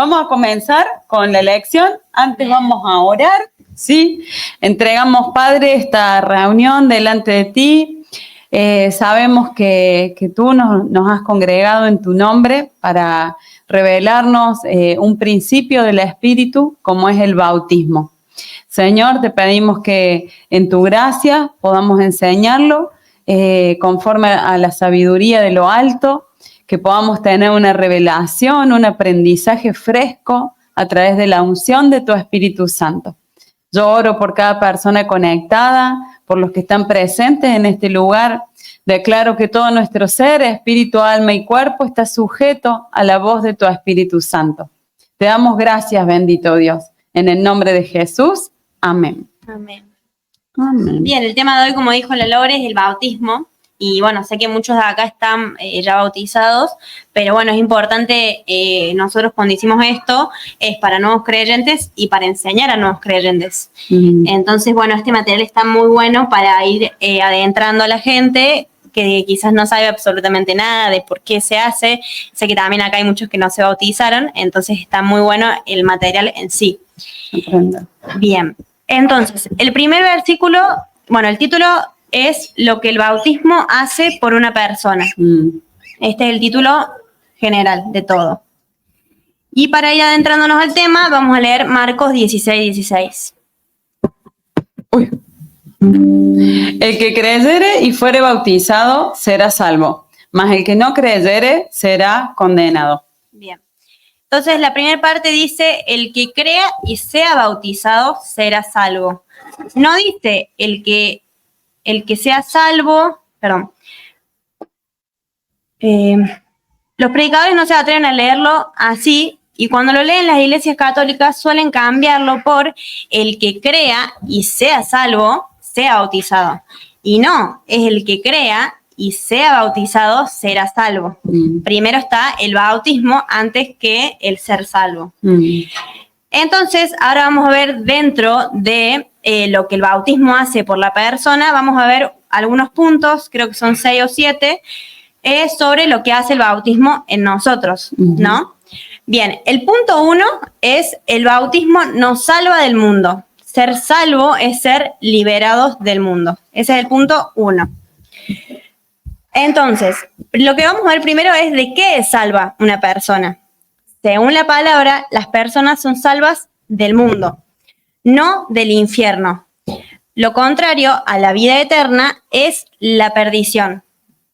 vamos a comenzar con la lección. Antes vamos a orar, ¿sí? Entregamos, Padre, esta reunión delante de ti. Sabemos que tú nos has congregado en tu nombre para revelarnos un principio del Espíritu, como es el bautismo. Señor, te pedimos que en tu gracia podamos enseñarlo conforme a la sabiduría de lo alto, que podamos tener una revelación, un aprendizaje fresco a través de la unción de tu Espíritu Santo. Yo oro por cada persona conectada, por los que están presentes en este lugar. Declaro que todo nuestro ser, espíritu, alma y cuerpo está sujeto a la voz de tu Espíritu Santo. Te damos gracias, bendito Dios. En el nombre de Jesús, amén. Amén. Amén. Bien, el tema de hoy, como dijo la Lore, es el bautismo. Y bueno, sé que muchos de acá están ya bautizados, pero bueno, es importante, nosotros cuando hicimos esto, es para nuevos creyentes y para enseñar a nuevos creyentes. Entonces, bueno, este material está muy bueno para ir adentrando a la gente que quizás no sabe absolutamente nada de por qué se hace. Sé que también acá hay muchos que no se bautizaron, entonces está muy bueno el material en sí. Aprenda. Bien, entonces, el primer versículo, bueno, el título es lo que el bautismo hace por una persona. Este es el título general de todo. Y para ir adentrándonos al tema, vamos a leer Marcos 16:16. Uy. El que creyere y fuere bautizado será salvo, mas el que no creyere será condenado. Bien. Entonces, la primera parte dice, el que crea y sea bautizado será salvo. No dice el que sea salvo, perdón. Los predicadores no se atreven a leerlo así, y cuando lo leen las iglesias católicas suelen cambiarlo por el que crea y sea salvo, sea bautizado. Y no, es el que crea y sea bautizado, será salvo. Primero está el bautismo antes que el ser salvo. Entonces, ahora vamos a ver dentro de lo que el bautismo hace por la persona, vamos a ver algunos puntos, creo que son 6 o 7, sobre lo que hace el bautismo en nosotros, ¿no? Bien, el punto 1 es el bautismo nos salva del mundo. Ser salvo es ser liberados del mundo. Ese es el punto 1. Entonces, lo que vamos a ver primero es de qué es salva una persona. Según la palabra, las personas son salvas del mundo, no del infierno. Lo contrario a la vida eterna es la perdición.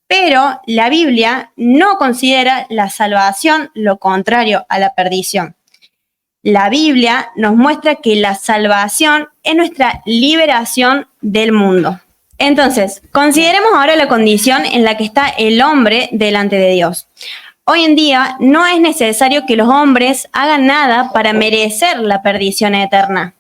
Pero la Biblia no considera la salvación lo contrario a la perdición. La Biblia nos muestra que la salvación es nuestra liberación del mundo. Entonces, consideremos ahora la condición en la que está el hombre delante de Dios. Hoy en día no es necesario que los hombres hagan nada para merecer la perdición eterna.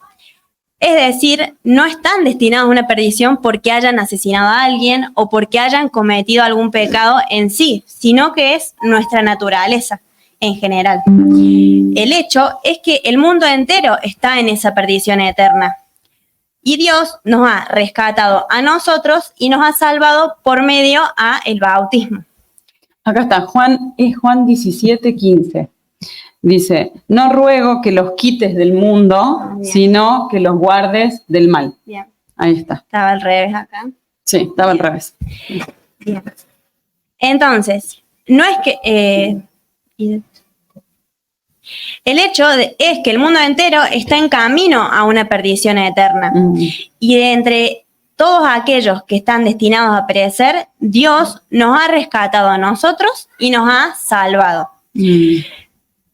Es decir, no están destinados a una perdición porque hayan asesinado a alguien o porque hayan cometido algún pecado en sí, sino que es nuestra naturaleza en general. El hecho es que el mundo entero está en esa perdición eterna. Y Dios nos ha rescatado a nosotros y nos ha salvado por medio del bautismo. Acá está, Juan 17:15. Dice, no ruego que los quites del mundo, sino que los guardes del mal. Bien. Ahí está. Estaba al revés acá. Sí, estaba al revés. Bien. Entonces, no es que... el hecho es que el mundo entero está en camino a una perdición eterna. Y de entre todos aquellos que están destinados a perecer, Dios nos ha rescatado a nosotros y nos ha salvado.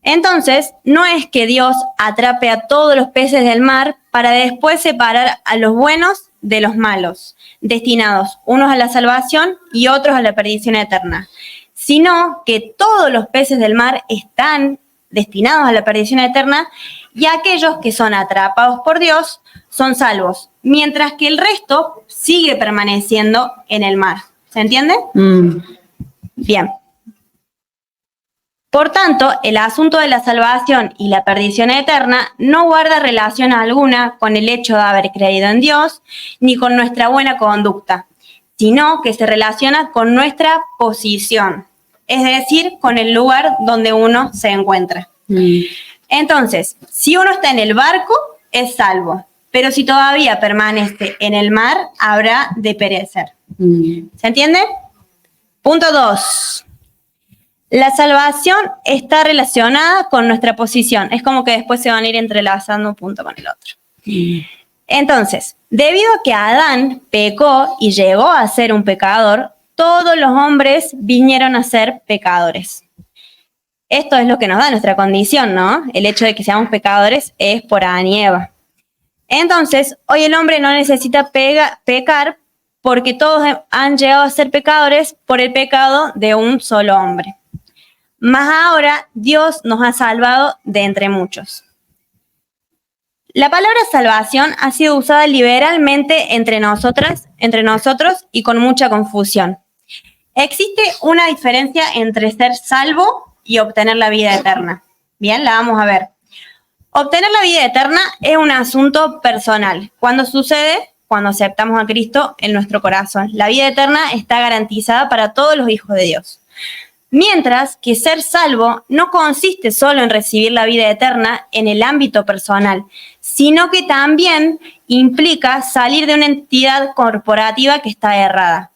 Entonces, no es que Dios atrape a todos los peces del mar para después separar a los buenos de los malos, destinados unos a la salvación y otros a la perdición eterna, sino que todos los peces del mar están destinados a la perdición eterna y aquellos que son atrapados por Dios son salvos, mientras que el resto sigue permaneciendo en el mar. ¿Se entiende? Bien. Por tanto, el asunto de la salvación y la perdición eterna no guarda relación alguna con el hecho de haber creído en Dios ni con nuestra buena conducta, sino que se relaciona con nuestra posición, es decir, con el lugar donde uno se encuentra. Entonces, si uno está en el barco, es salvo. Pero si todavía permanece en el mar, habrá de perecer. ¿Se entiende? Punto 2. La salvación está relacionada con nuestra posición. Es como que después se van a ir entrelazando un punto con el otro. Entonces, debido a que Adán pecó y llegó a ser un pecador, todos los hombres vinieron a ser pecadores. Esto es lo que nos da nuestra condición, ¿no? El hecho de que seamos pecadores es por Adán y Eva. Entonces, hoy el hombre no necesita pecar porque todos han llegado a ser pecadores por el pecado de un solo hombre. Mas ahora Dios nos ha salvado de entre muchos. La palabra salvación ha sido usada liberalmente entre nosotros y con mucha confusión. Existe una diferencia entre ser salvo y obtener la vida eterna. Bien, la vamos a ver. Obtener la vida eterna es un asunto personal. ¿Cuándo sucede? Cuando aceptamos a Cristo en nuestro corazón. La vida eterna está garantizada para todos los hijos de Dios. Mientras que ser salvo no consiste solo en recibir la vida eterna en el ámbito personal, sino que también implica salir de una entidad corporativa que está errada.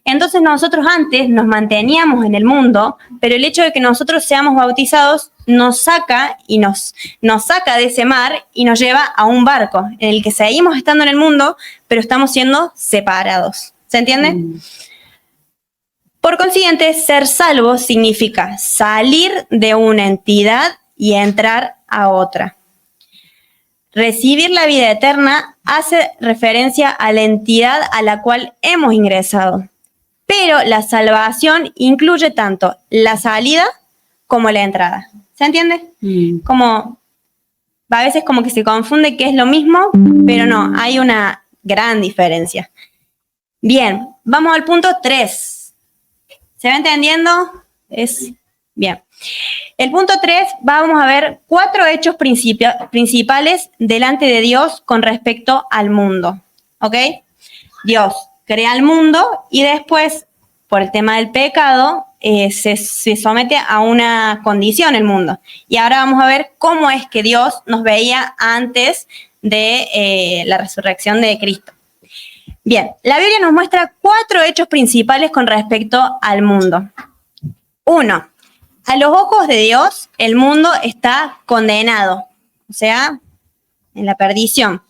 Entonces nosotros antes nos manteníamos en el mundo, pero el hecho de que nosotros seamos bautizados nos saca de ese mar y nos lleva a un barco en el que seguimos estando en el mundo, pero estamos siendo separados. ¿Se entiende? Por consiguiente, ser salvo significa salir de una entidad y entrar a otra. Recibir la vida eterna hace referencia a la entidad a la cual hemos ingresado. Pero la salvación incluye tanto la salida como la entrada. ¿Se entiende? Como a veces como que se confunde que es lo mismo, pero no, hay una gran diferencia. Bien, vamos al punto 3. ¿Se va entendiendo? Bien. El punto 3, vamos a ver 4 hechos principales delante de Dios con respecto al mundo. ¿Ok? Dios crea el mundo y después, por el tema del pecado, se somete a una condición el mundo. Y ahora vamos a ver cómo es que Dios nos veía antes de la resurrección de Cristo. Bien, la Biblia nos muestra 4 hechos principales con respecto al mundo. 1. A los ojos de Dios, el mundo está condenado, o sea, en la perdición.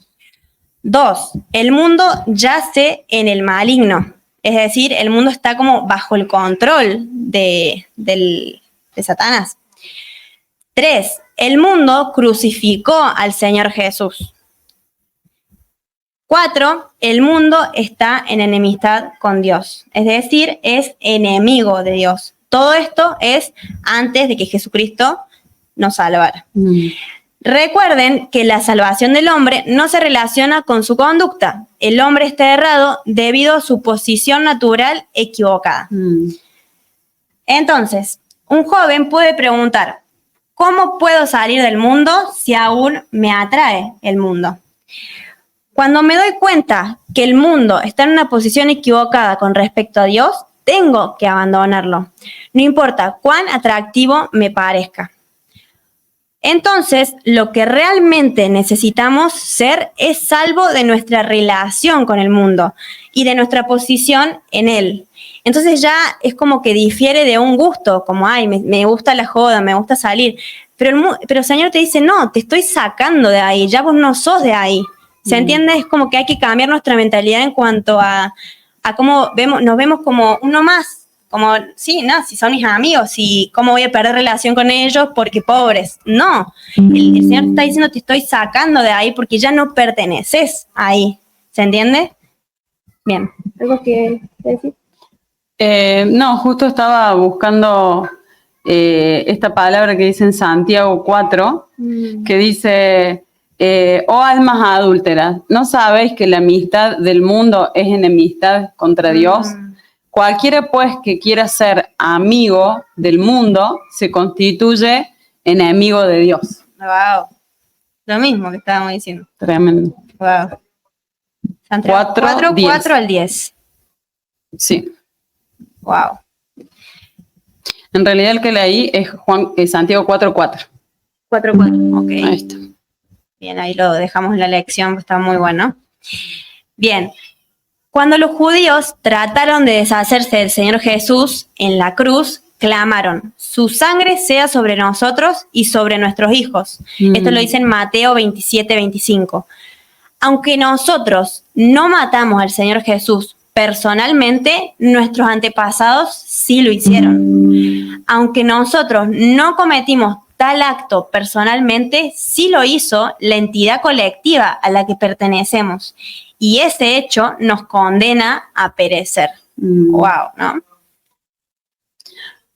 2. El mundo yace en el maligno, es decir, el mundo está como bajo el control de Satanás. 3. El mundo crucificó al Señor Jesús. 4. El mundo está en enemistad con Dios, es decir, es enemigo de Dios. Todo esto es antes de que Jesucristo nos salvara. Recuerden que la salvación del hombre no se relaciona con su conducta. El hombre está errado debido a su posición natural equivocada. Entonces, un joven puede preguntar, ¿cómo puedo salir del mundo si aún me atrae el mundo? Cuando me doy cuenta que el mundo está en una posición equivocada con respecto a Dios, tengo que abandonarlo, no importa cuán atractivo me parezca. Entonces, lo que realmente necesitamos ser es salvo de nuestra relación con el mundo y de nuestra posición en él. Entonces ya es como que difiere de un gusto, como, ay, me gusta la joda, me gusta salir. Pero el Señor te dice, no, te estoy sacando de ahí, ya vos no sos de ahí. ¿Se entiende? Es como que hay que cambiar nuestra mentalidad en cuanto a cómo nos vemos como uno más. Como, sí, no, si son mis amigos, y cómo voy a perder relación con ellos porque pobres. No, el Señor te está diciendo, te estoy sacando de ahí porque ya no perteneces ahí. ¿Se entiende? Bien. ¿Algo que decir? No, justo estaba buscando esta palabra que dice en Santiago 4, que dice, oh almas adúlteras, ¿no sabéis que la amistad del mundo es enemistad contra Dios? Cualquiera, pues, que quiera ser amigo del mundo, se constituye enemigo de Dios. Wow. Lo mismo que estábamos diciendo. Tremendo. Wow. 4 al 10. Sí. Wow. En realidad el que leí es Santiago 4:4. 4:4. Ok. Ahí está. Bien, ahí lo dejamos en la lección, está muy bueno. Bien. Cuando los judíos trataron de deshacerse del Señor Jesús en la cruz, clamaron: su sangre sea sobre nosotros y sobre nuestros hijos. Esto lo dice en Mateo 27:25. Aunque nosotros no matamos al Señor Jesús personalmente, nuestros antepasados sí lo hicieron. Aunque nosotros no cometimos tal acto personalmente, sí lo hizo la entidad colectiva a la que pertenecemos. Y ese hecho nos condena a perecer. Wow, ¿no?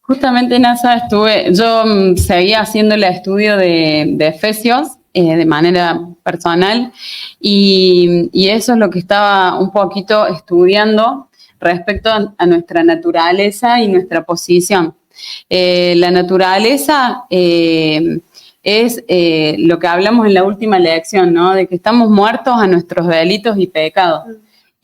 Justamente en esa yo seguía haciendo el estudio de Efesios de manera personal y eso es lo que estaba un poquito estudiando respecto a nuestra naturaleza y nuestra posición. La naturaleza es lo que hablamos en la última lección, ¿no? De que estamos muertos a nuestros delitos y pecados.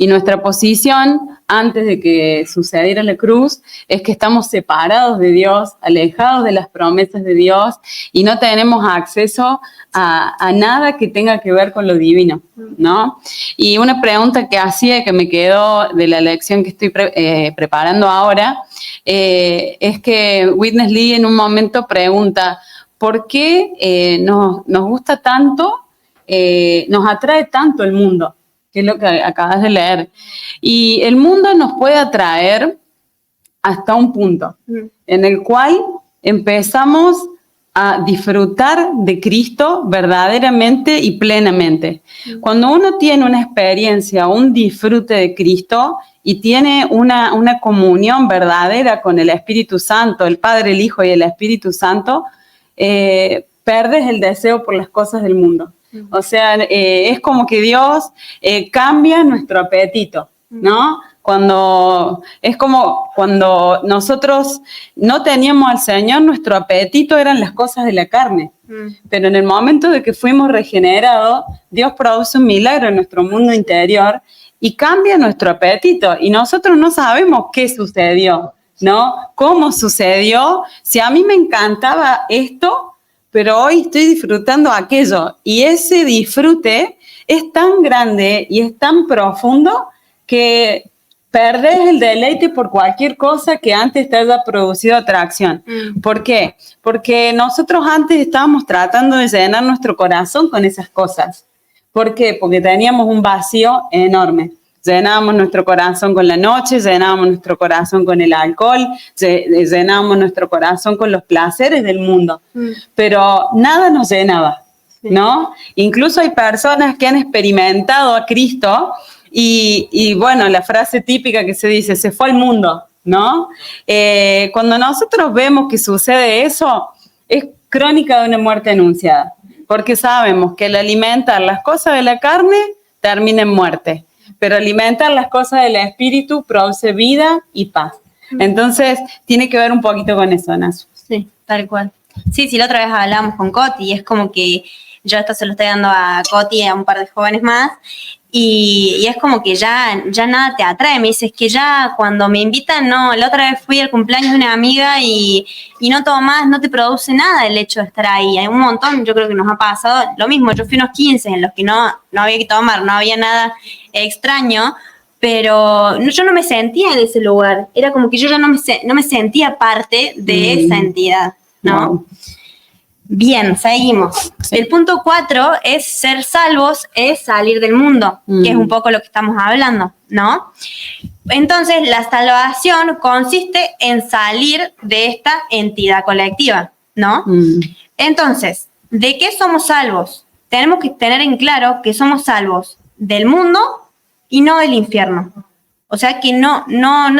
Y nuestra posición, antes de que sucediera la cruz, es que estamos separados de Dios, alejados de las promesas de Dios y no tenemos acceso a nada que tenga que ver con lo divino, ¿no? Y una pregunta que hacía, que me quedó de la lección que estoy preparando ahora, es que Witness Lee en un momento pregunta: ¿por qué nos gusta tanto, nos atrae tanto el mundo? Que es lo que acabas de leer. Y el mundo nos puede atraer hasta un punto en el cual empezamos a disfrutar de Cristo verdaderamente y plenamente. Cuando uno tiene una experiencia, un disfrute de Cristo y tiene una comunión verdadera con el Espíritu Santo, el Padre, el Hijo y el Espíritu Santo, perdes el deseo por las cosas del mundo. O sea, es como que Dios cambia nuestro apetito, ¿no? Es como cuando nosotros no teníamos al Señor, nuestro apetito eran las cosas de la carne. Pero en el momento de que fuimos regenerados, Dios produce un milagro en nuestro mundo interior y cambia nuestro apetito. Y nosotros no sabemos qué sucedió, ¿no? ¿Cómo sucedió? Si a mí me encantaba esto, pero hoy estoy disfrutando aquello. Y ese disfrute es tan grande y es tan profundo que perdés el deleite por cualquier cosa que antes te haya producido atracción. ¿Por qué? Porque nosotros antes estábamos tratando de llenar nuestro corazón con esas cosas. ¿Por qué? Porque teníamos un vacío enorme. Llenábamos nuestro corazón con la noche, llenábamos nuestro corazón con el alcohol, llenábamos nuestro corazón con los placeres del mundo, pero nada nos llenaba, ¿no? Incluso hay personas que han experimentado a Cristo y bueno, la frase típica que se dice: se fue al mundo, ¿no? Cuando nosotros vemos que sucede eso, es crónica de una muerte anunciada, porque sabemos que el alimentar las cosas de la carne termina en muerte, pero alimentar las cosas del espíritu produce vida y paz. Entonces, tiene que ver un poquito con eso, Nasu. Sí, tal cual. Sí, la otra vez hablamos con Coti y es como que yo esto se lo estoy dando a Coti y a un par de jóvenes más y es como que ya nada te atrae. Me dices que ya cuando me invitan, no, la otra vez fui al cumpleaños de una amiga y no tomás, no te produce nada el hecho de estar ahí. Hay un montón, yo creo que nos ha pasado lo mismo. Yo fui unos 15 en los que no había que tomar, no había nada extraño, pero yo no me sentía en ese lugar. Era como que yo ya no me sentía parte de esa entidad, ¿no? Wow. Bien, seguimos. Sí. El punto 4 es ser salvos, es salir del mundo, que es un poco lo que estamos hablando, ¿no? Entonces, la salvación consiste en salir de esta entidad colectiva, ¿no? Entonces, ¿de qué somos salvos? Tenemos que tener en claro que somos salvos del mundo y no del infierno. O sea que no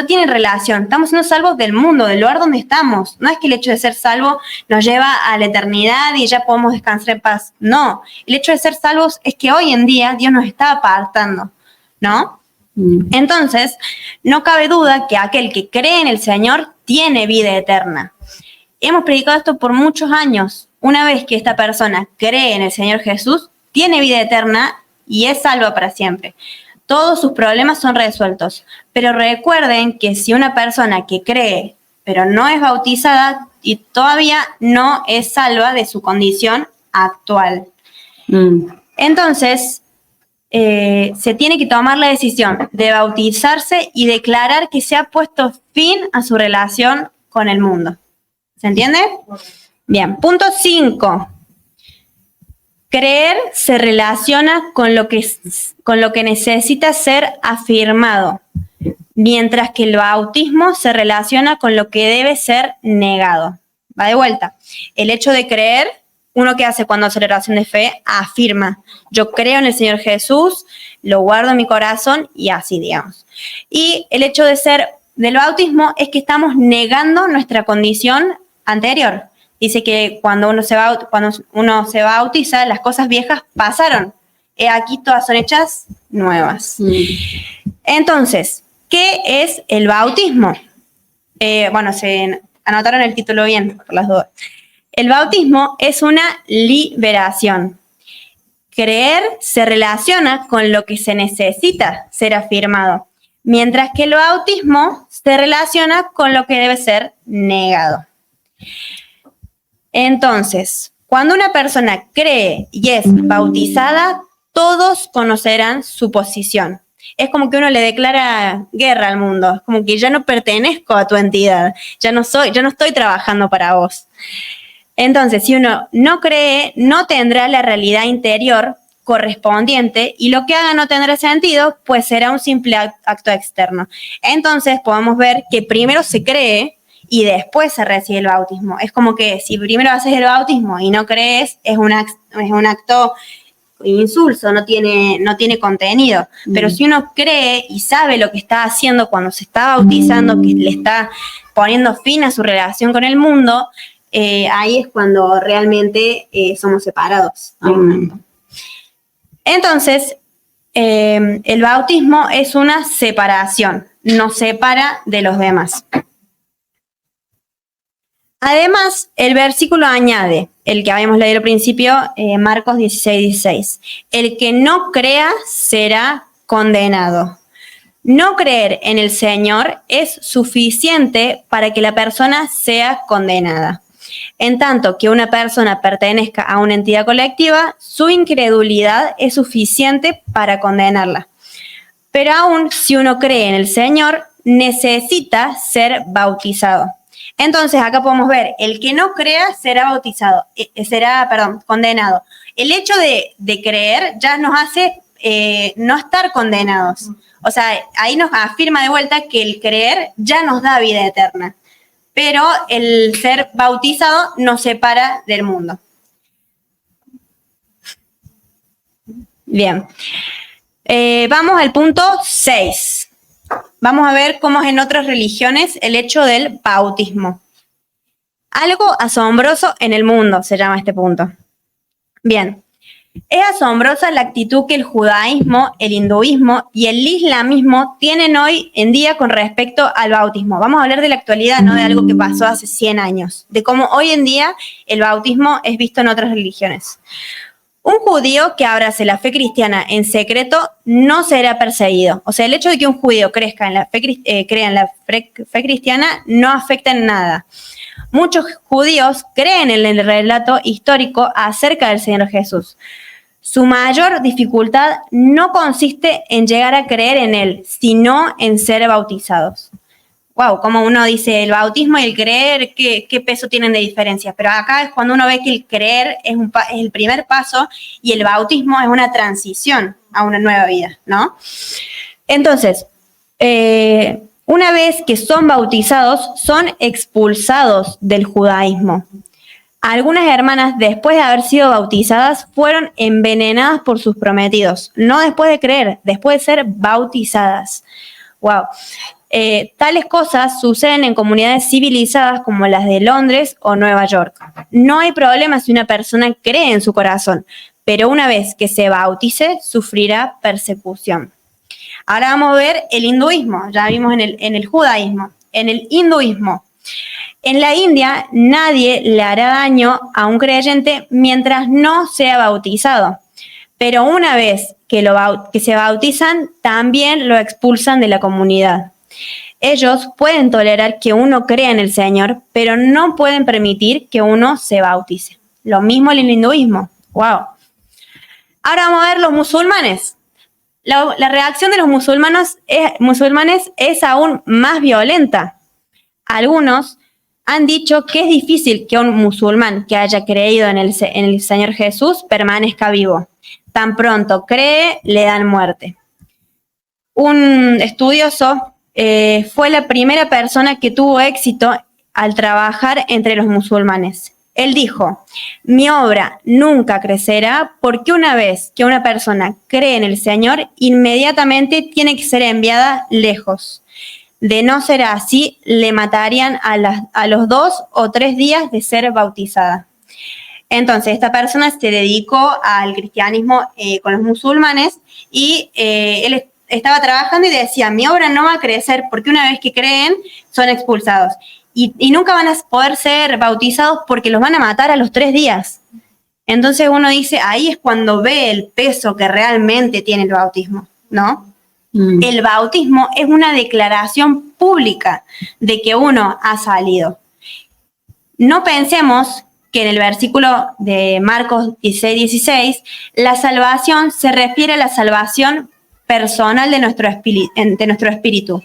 tiene relación. Estamos siendo salvos del mundo, del lugar donde estamos. No es que el hecho de ser salvo nos lleva a la eternidad y ya podemos descansar en paz. No, el hecho de ser salvos es que hoy en día Dios nos está apartando, ¿no? Entonces, no cabe duda que aquel que cree en el Señor tiene vida eterna. Hemos predicado esto por muchos años. Una vez que esta persona cree en el Señor Jesús, tiene vida eterna y es salva para siempre. Todos sus problemas son resueltos. Pero recuerden que si una persona que cree pero no es bautizada y todavía no es salva de su condición actual. Entonces, se tiene que tomar la decisión de bautizarse y declarar que se ha puesto fin a su relación con el mundo. ¿Se entiende? Bien, punto 5. Creer se relaciona con lo que necesita ser afirmado, mientras que el bautismo se relaciona con lo que debe ser negado. Va de vuelta. El hecho de creer, uno que hace cuando hace la oración de fe, afirma, yo creo en el Señor Jesús, lo guardo en mi corazón y así, digamos. Y el hecho de ser del bautismo es que estamos negando nuestra condición anterior. Dice que cuando uno se bautiza, las cosas viejas pasaron. Aquí todas son hechas nuevas. Entonces, ¿qué es el bautismo? Se anotaron el título bien, por las dudas. El bautismo es una liberación. Creer se relaciona con lo que se necesita ser afirmado, mientras que el bautismo se relaciona con lo que debe ser negado. Entonces, cuando una persona cree y es bautizada, todos conocerán su posición. Es como que uno le declara guerra al mundo, es como que ya no pertenezco a tu entidad, ya no estoy trabajando para vos. Entonces, si uno no cree, no tendrá la realidad interior correspondiente y lo que haga no tendrá sentido, pues será un simple acto externo. Entonces, podemos ver que primero se cree y después se recibe el bautismo. Es como que si primero haces el bautismo y no crees, es un acto insulso, no tiene contenido. Pero si uno cree y sabe lo que está haciendo cuando se está bautizando, que le está poniendo fin a su relación con el mundo, ahí es cuando realmente somos separados. Entonces, el bautismo es una separación, nos separa de los demás. Además, el versículo añade, el que habíamos leído al principio, Marcos 16:16. El que no crea será condenado. No creer en el Señor es suficiente para que la persona sea condenada. En tanto que una persona pertenezca a una entidad colectiva, su incredulidad es suficiente para condenarla. Pero aún si uno cree en el Señor, necesita ser bautizado. Entonces, acá podemos ver, el que no crea será condenado. El hecho de creer ya nos hace no estar condenados. O sea, ahí nos afirma de vuelta que el creer ya nos da vida eterna. Pero el ser bautizado nos separa del mundo. Bien. Vamos al punto 6. Vamos a ver cómo es en otras religiones el hecho del bautismo. Algo asombroso en el mundo se llama este punto. Bien, es asombrosa la actitud que el judaísmo, el hinduismo y el islamismo tienen hoy en día con respecto al bautismo. Vamos a hablar de la actualidad, no de algo que pasó hace 100 años, de cómo hoy en día el bautismo es visto en otras religiones. Un judío que abrace la fe cristiana en secreto no será perseguido. O sea, el hecho de que un judío crea en la fe cristiana no afecta en nada. Muchos judíos creen en el relato histórico acerca del Señor Jesús. Su mayor dificultad no consiste en llegar a creer en Él, sino en ser bautizados. Wow, como uno dice, el bautismo y el creer, ¿qué peso tienen de diferencia? Pero acá es cuando uno ve que el creer es el primer paso y el bautismo es una transición a una nueva vida, ¿no? Entonces, una vez que son bautizados, son expulsados del judaísmo. Algunas hermanas, después de haber sido bautizadas, fueron envenenadas por sus prometidos. No después de creer, después de ser bautizadas. Wow. Tales cosas suceden en comunidades civilizadas como las de Londres o Nueva York. No hay problema si una persona cree en su corazón, pero una vez que se bautice, sufrirá persecución. Ahora vamos a ver el hinduismo. Ya vimos en el judaísmo. En el hinduismo. En la India, nadie le hará daño a un creyente mientras no sea bautizado. Pero una vez que se bautizan, también lo expulsan de la comunidad. Ellos pueden tolerar que uno crea en el Señor, pero no pueden permitir que uno se bautice. Lo mismo en el hinduismo. ¡Wow! Ahora vamos a ver los musulmanes. La reacción de los musulmanes es aún más violenta. Algunos han dicho que es difícil que un musulmán que haya creído en el Señor Jesús permanezca vivo. Tan pronto cree, le dan muerte. Un estudioso fue la primera persona que tuvo éxito al trabajar entre los musulmanes. Él dijo: mi obra nunca crecerá porque una vez que una persona cree en el Señor, inmediatamente tiene que ser enviada lejos. De no ser así, le matarían a los 2 o 3 días de ser bautizada. Entonces, esta persona se dedicó al cristianismo con los musulmanes y él estaba trabajando y decía: mi obra no va a crecer porque una vez que creen, son expulsados. Y nunca van a poder ser bautizados porque los van a matar a los 3 días. Entonces uno dice, ahí es cuando ve el peso que realmente tiene el bautismo, ¿no? El bautismo es una declaración pública de que uno ha salido. No pensemos que en el versículo de Marcos 16, la salvación se refiere a la salvación personal de nuestro espíritu.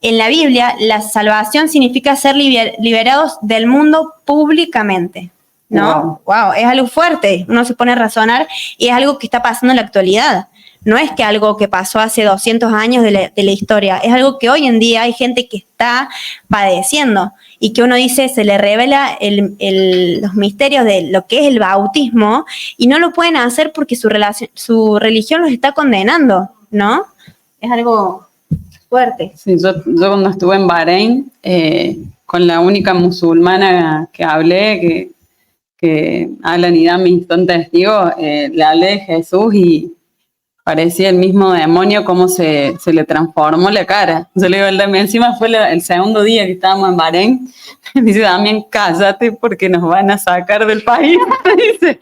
En la Biblia, la salvación significa ser liberados del mundo públicamente, ¿no? Wow, es algo fuerte. Uno se pone a razonar y es algo que está pasando en la actualidad. No es que algo que pasó hace 200 años de la historia, es algo que hoy en día hay gente que está padeciendo y que uno dice, se le revela los misterios de lo que es el bautismo y no lo pueden hacer porque su religión los está condenando, ¿no? Es algo fuerte. Sí, yo cuando estuve en Bahrein, con la única musulmana que hablé, que Alan y Dami son testigos, le hablé de Jesús y parecía el mismo demonio, cómo se le transformó la cara. Yo le digo al Dami, encima fue el segundo día que estábamos en Bahrein, dice, Damián, cállate porque nos van a sacar del país. Dice.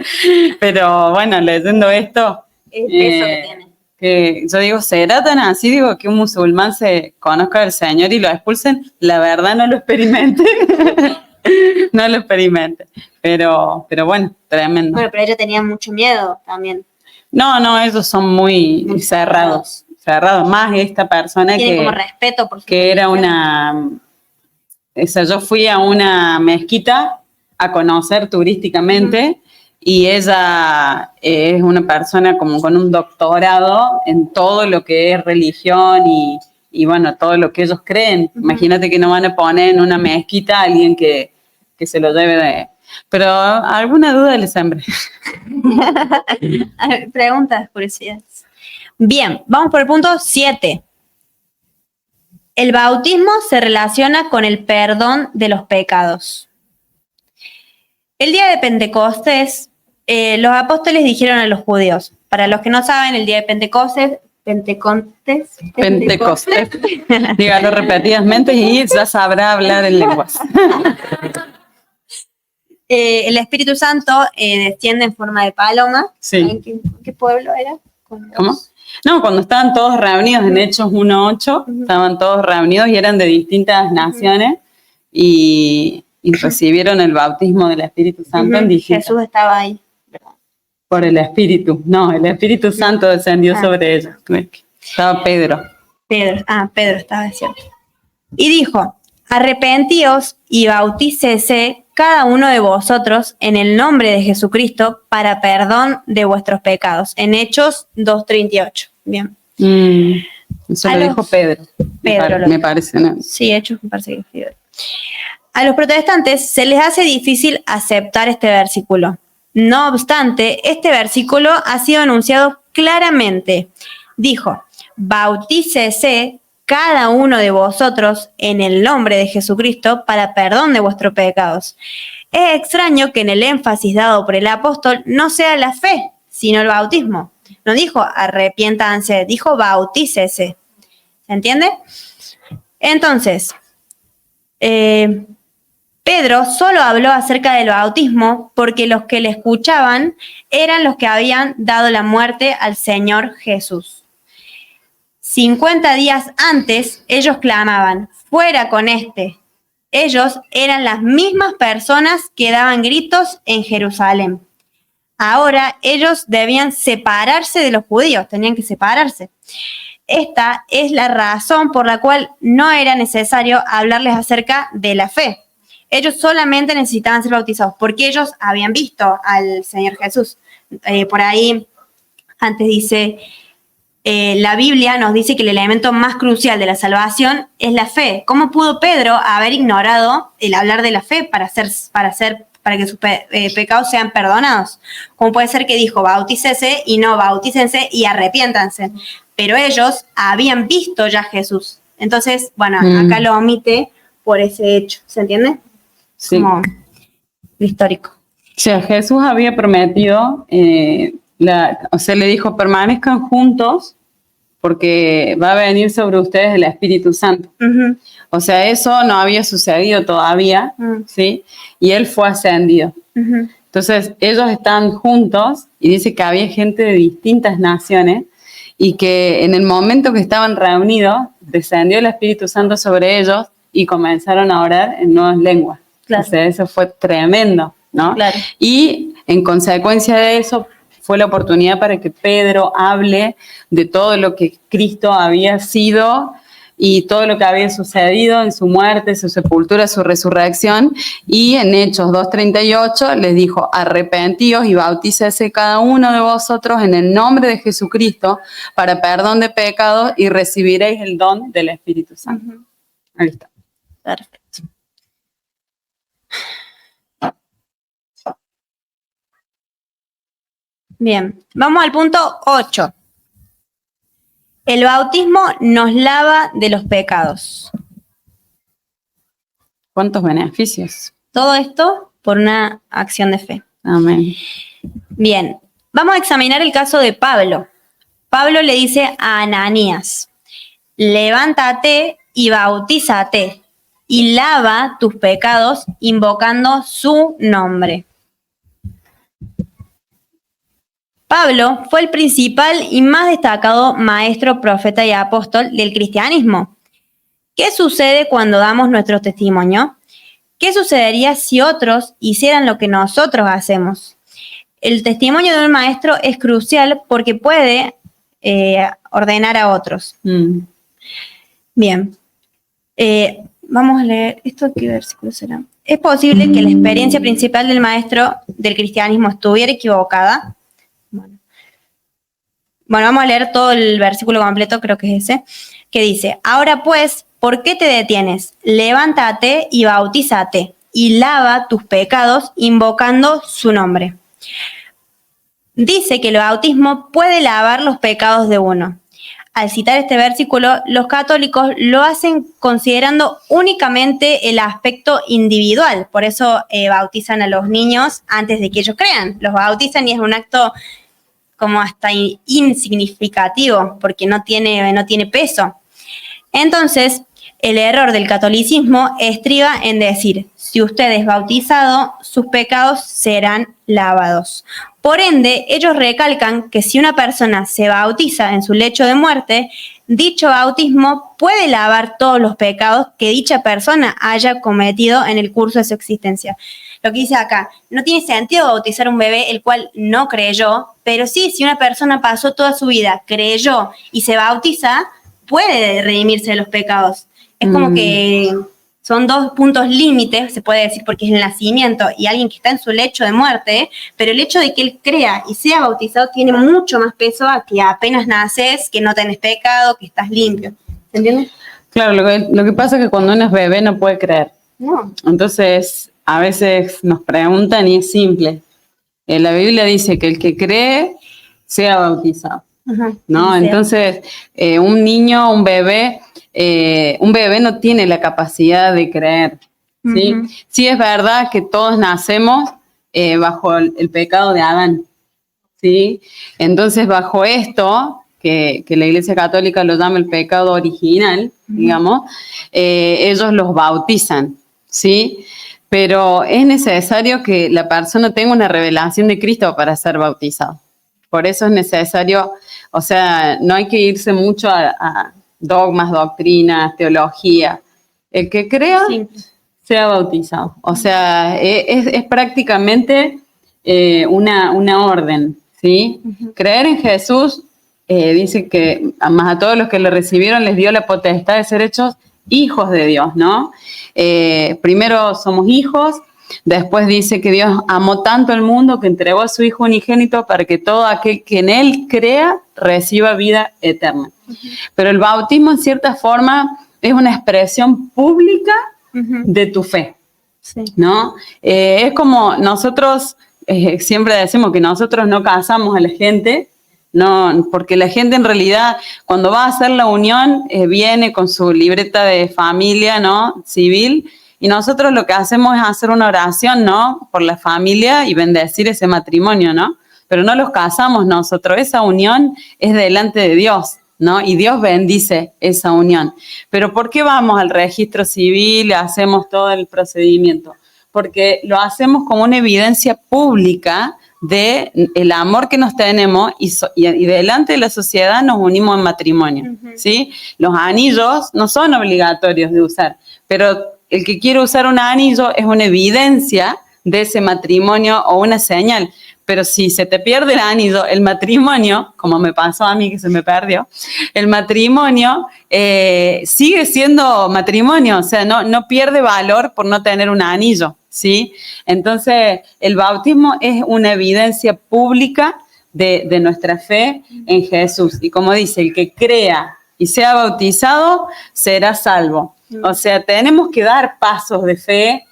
Pero bueno, leyendo esto, el peso que tiene. Que yo digo, ¿será tan así? Digo, que un musulmán se conozca del Señor y lo expulsen. La verdad no lo experimente. No lo experimente. Pero bueno, tremendo. Bueno, pero ellos tenían mucho miedo también. No, ellos son muy cerrados. Más esta persona tienen como respeto por su que era una... O sea, yo fui a una mezquita a conocer turísticamente y ella es una persona como con un doctorado en todo lo que es religión y bueno, todo lo que ellos creen. Imagínate que no van a poner en una mezquita a alguien que se lo debe de... Pero alguna duda les sembré. Preguntas, curiosidades. Bien, vamos por el punto 7. El bautismo se relaciona con el perdón de los pecados. El día de Pentecostés, los apóstoles dijeron a los judíos, para los que no saben, el día de Pentecostés, dígalo repetidamente y ya sabrá hablar en lenguas. El Espíritu Santo desciende en forma de paloma. Sí. ¿En qué pueblo era? ¿Cómo? No, cuando estaban todos reunidos en Hechos 1:8, estaban todos reunidos y eran de distintas naciones y recibieron el bautismo del Espíritu Santo en distintas. Jesús estaba ahí, ¿verdad? Por el Espíritu. No, el Espíritu Santo descendió sobre ellos. Estaba Pedro. Pedro estaba, es cierto. Y dijo, arrepentíos y bautícese cada uno de vosotros en el nombre de Jesucristo para perdón de vuestros pecados. En Hechos 2:38. Bien. Eso lo dijo Pedro. Me parece, ¿no? Sí, Hechos me parece que escribió. A los protestantes se les hace difícil aceptar este versículo. No obstante, este versículo ha sido anunciado claramente. Dijo, bautícese cada uno de vosotros en el nombre de Jesucristo para perdón de vuestros pecados. Es extraño que en el énfasis dado por el apóstol no sea la fe, sino el bautismo. No dijo arrepiéntanse, dijo bautícese. ¿Se entiende? Entonces, Pedro solo habló acerca del bautismo porque los que le escuchaban eran los que habían dado la muerte al Señor Jesús. 50 días antes, ellos clamaban, fuera con este. Ellos eran las mismas personas que daban gritos en Jerusalén. Ahora ellos debían separarse de los judíos, tenían que separarse. Esta es la razón por la cual no era necesario hablarles acerca de la fe. Ellos solamente necesitaban ser bautizados porque ellos habían visto al Señor Jesús. Por ahí antes dice, la Biblia nos dice que el elemento más crucial de la salvación es la fe. ¿Cómo pudo Pedro haber ignorado el hablar de la fe para que sus pecados sean perdonados? ¿Cómo puede ser que dijo bautícese y no bautícense y arrepiéntanse? Pero ellos habían visto ya a Jesús. Entonces, bueno, acá lo omite por ese hecho. ¿Se entiende? Sí. Como lo histórico. O sea, Jesús había prometido, le dijo, permanezcan juntos porque va a venir sobre ustedes el Espíritu Santo. Uh-huh. O sea, eso no había sucedido todavía, ¿sí? Y él fue ascendido. Uh-huh. Entonces, ellos están juntos y dice que había gente de distintas naciones y que en el momento que estaban reunidos, descendió el Espíritu Santo sobre ellos y comenzaron a orar en nuevas lenguas. Claro. O sea, eso fue tremendo, ¿no? Claro. Y en consecuencia de eso, fue la oportunidad para que Pedro hable de todo lo que Cristo había sido y todo lo que había sucedido en su muerte, su sepultura, su resurrección. Y en Hechos 2:38 les dijo, arrepentíos y bautícese cada uno de vosotros en el nombre de Jesucristo para perdón de pecados y recibiréis el don del Espíritu Santo. Uh-huh. Ahí está. Perfecto. Bien, vamos al punto 8. El bautismo nos lava de los pecados. ¿Cuántos beneficios? Todo esto por una acción de fe. Amén. Bien, vamos a examinar el caso de Pablo. Pablo le dice a Ananías, levántate y bautízate y lava tus pecados invocando su nombre. Pablo fue el principal y más destacado maestro, profeta y apóstol del cristianismo. ¿Qué sucede cuando damos nuestro testimonio? ¿Qué sucedería si otros hicieran lo que nosotros hacemos? El testimonio de un maestro es crucial porque puede ordenar a otros. Bien. Vamos a leer esto. ¿Qué versículo será? Es posible que la experiencia principal del maestro del cristianismo estuviera equivocada. Bueno, vamos a leer todo el versículo completo, creo que es ese, que dice, ahora pues, ¿por qué te detienes? Levántate y bautízate y lava tus pecados invocando su nombre. Dice que el bautismo puede lavar los pecados de uno. Al citar este versículo, los católicos lo hacen considerando únicamente el aspecto individual. Por eso bautizan a los niños antes de que ellos crean. Los bautizan y es un acto como hasta insignificativo, porque no tiene peso. Entonces, el error del catolicismo estriba en decir, si usted es bautizado, sus pecados serán lavados. Por ende, ellos recalcan que si una persona se bautiza en su lecho de muerte, dicho bautismo puede lavar todos los pecados que dicha persona haya cometido en el curso de su existencia. Lo que dice acá, no tiene sentido bautizar a un bebé el cual no creyó, pero sí, si una persona pasó toda su vida, creyó y se bautiza, puede redimirse de los pecados. Es como que son dos puntos límites, se puede decir, porque es el nacimiento y alguien que está en su lecho de muerte, pero el hecho de que él crea y sea bautizado tiene mucho más peso a que apenas naces, que no tenés pecado, que estás limpio. ¿Se entiende? Claro, lo que pasa es que cuando uno es bebé no puede creer. No. Entonces, a veces nos preguntan y es simple. La Biblia dice que el que cree sea bautizado. Ajá, ¿no? sí. Entonces, un niño, un bebé no tiene la capacidad de creer, ¿sí? Uh-huh. Sí es verdad que todos nacemos bajo el pecado de Adán, ¿sí? Entonces, bajo esto, que la Iglesia Católica lo llama el pecado original, digamos, ellos los bautizan, ¿sí? Pero es necesario que la persona tenga una revelación de Cristo para ser bautizado. Por eso es necesario O sea, no hay que irse mucho a dogmas, doctrinas, teología. El que crea, sea bautizado. O sea, es prácticamente una orden, ¿sí? Creer en Jesús, dice que más a todos los que le recibieron les dio la potestad de ser hechos hijos de Dios, ¿no? Primero somos hijos, después dice que Dios amó tanto al mundo que entregó a su Hijo unigénito para que todo aquel que en Él crea reciba vida eterna. Pero el bautismo, en cierta forma, es una expresión pública de tu fe, ¿no? Es como nosotros siempre decimos que nosotros no casamos a la gente, no, porque la gente en realidad cuando va a hacer la unión viene con su libreta de familia, ¿no? Civil, y nosotros lo que hacemos es hacer una oración, ¿no? Por la familia y bendecir ese matrimonio, ¿no? Pero no los casamos nosotros, esa unión es delante de Dios, ¿no? Y Dios bendice esa unión. Pero ¿por qué vamos al registro civil y hacemos todo el procedimiento? Porque lo hacemos como una evidencia pública de el amor que nos tenemos y delante de la sociedad nos unimos en matrimonio, ¿sí? Los anillos no son obligatorios de usar, pero el que quiere usar un anillo es una evidencia de ese matrimonio o una señal. Pero si se te pierde el anillo, el matrimonio, como me pasó a mí que se me perdió, el matrimonio sigue siendo matrimonio, o sea, no pierde valor por no tener un anillo, ¿sí? Entonces, el bautismo es una evidencia pública de nuestra fe en Jesús. Y como dice, el que crea y sea bautizado será salvo. O sea, tenemos que dar pasos de fe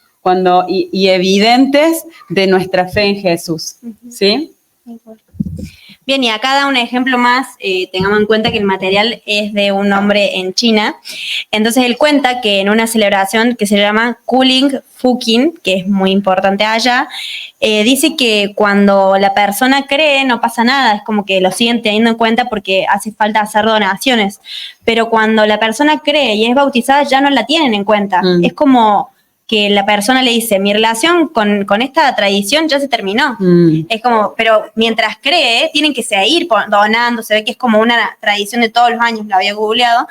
y evidentes de nuestra fe en Jesús, ¿sí? Bien, y acá da un ejemplo más, tengamos en cuenta que el material es de un hombre en China. Entonces él cuenta que en una celebración que se llama Kuling Fukin, que es muy importante allá, dice que cuando la persona cree no pasa nada, es como que lo siguen teniendo en cuenta porque hace falta hacer donaciones. Pero cuando la persona cree y es bautizada ya no la tienen en cuenta. Es como que la persona le dice, mi relación con esta tradición ya se terminó. Es como, pero mientras cree, tienen que seguir donando, se ve que es como una tradición de todos los años, lo había googleado,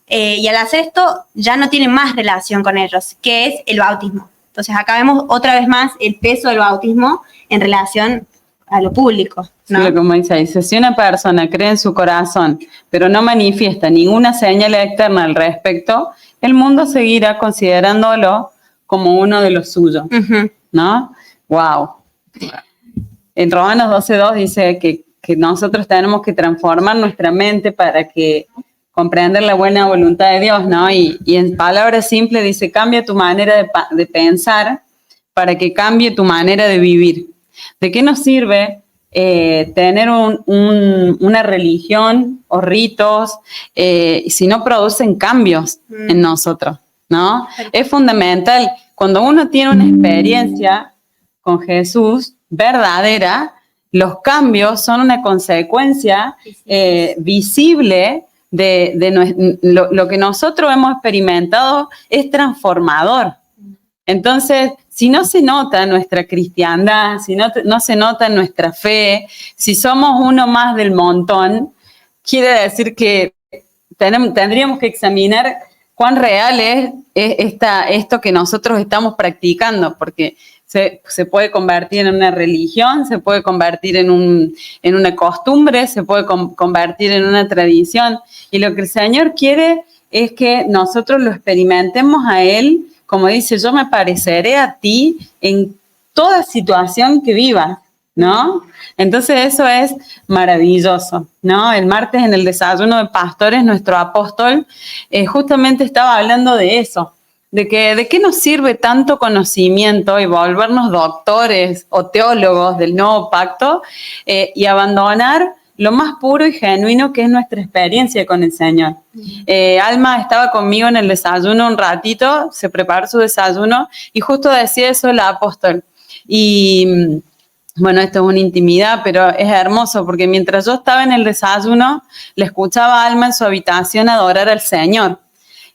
y al hacer esto ya no tienen más relación con ellos, que es el bautismo. Entonces acá vemos otra vez más el peso del bautismo en relación a lo público, ¿no? Sí, como dice, si una persona cree en su corazón, pero no manifiesta ninguna señal externa al respecto, el mundo seguirá considerándolo como uno de los suyos, ¿no? ¡Wow! En Romanos 12:2 dice que nosotros tenemos que transformar nuestra mente para que comprender la buena voluntad de Dios, ¿no? Y en palabras simples dice, cambia tu manera de pensar para que cambie tu manera de vivir. ¿De qué nos sirve tener una religión o ritos si no producen cambios en nosotros, ¿no? Es fundamental, cuando uno tiene una experiencia con Jesús verdadera, los cambios son una consecuencia visible de lo que nosotros hemos experimentado es transformador. Entonces, si no se nota nuestra cristiandad, si no se nota nuestra fe, si somos uno más del montón, quiere decir que tendríamos que examinar cuán real es esto que nosotros estamos practicando, porque se puede convertir en una religión, se puede convertir en una costumbre, se puede convertir en una tradición. Y lo que el Señor quiere es que nosotros lo experimentemos a Él, como dice, yo me pareceré a ti en toda situación que vivas, ¿no? Entonces eso es maravilloso, ¿no? El martes en el desayuno de pastores, nuestro apóstol justamente estaba hablando de eso, de qué nos sirve tanto conocimiento y volvernos doctores o teólogos del nuevo pacto y abandonar lo más puro y genuino que es nuestra experiencia con el Señor. Alma estaba conmigo en el desayuno un ratito, se preparó su desayuno y justo decía eso el apóstol. Y bueno, esto es una intimidad, pero es hermoso porque mientras yo estaba en el desayuno, le escuchaba a Alma en su habitación adorar al Señor.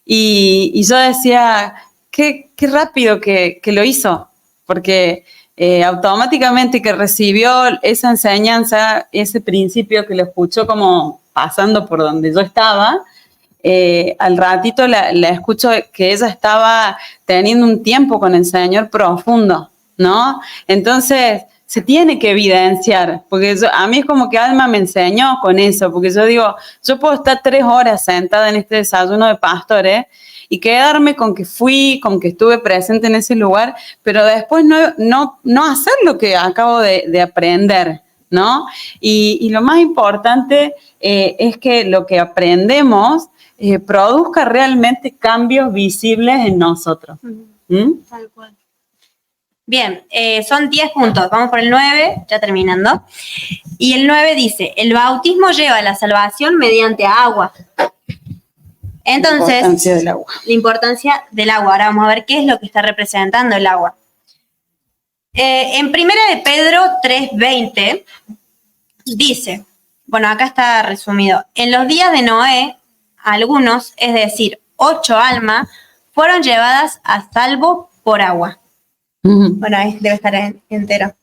Y yo decía, qué rápido que lo hizo, porque automáticamente que recibió esa enseñanza, ese principio que lo escuchó como pasando por donde yo estaba, al ratito la escucho que ella estaba teniendo un tiempo con el Señor profundo, ¿no? Entonces, se tiene que evidenciar, porque a mí es como que Alma me enseñó con eso, porque yo digo, yo puedo estar 3 horas sentada en este desayuno de pastores y quedarme con que fui, con que estuve presente en ese lugar, pero después no hacer lo que acabo de aprender, ¿no? Y lo más importante es que lo que aprendemos produzca realmente cambios visibles en nosotros. ¿Mm? Tal cual. Bien, son 10 puntos. Vamos por el 9, ya terminando. Y el 9 dice, el bautismo lleva a la salvación mediante agua. Entonces, La importancia del agua. La importancia del agua. Ahora vamos a ver qué es lo que está representando el agua. En 1 de Pedro 3:20 dice, bueno, acá está resumido, en los días de Noé, algunos, es decir, 8 almas, fueron llevadas a salvo por agua. Bueno, ahí debe estar entero.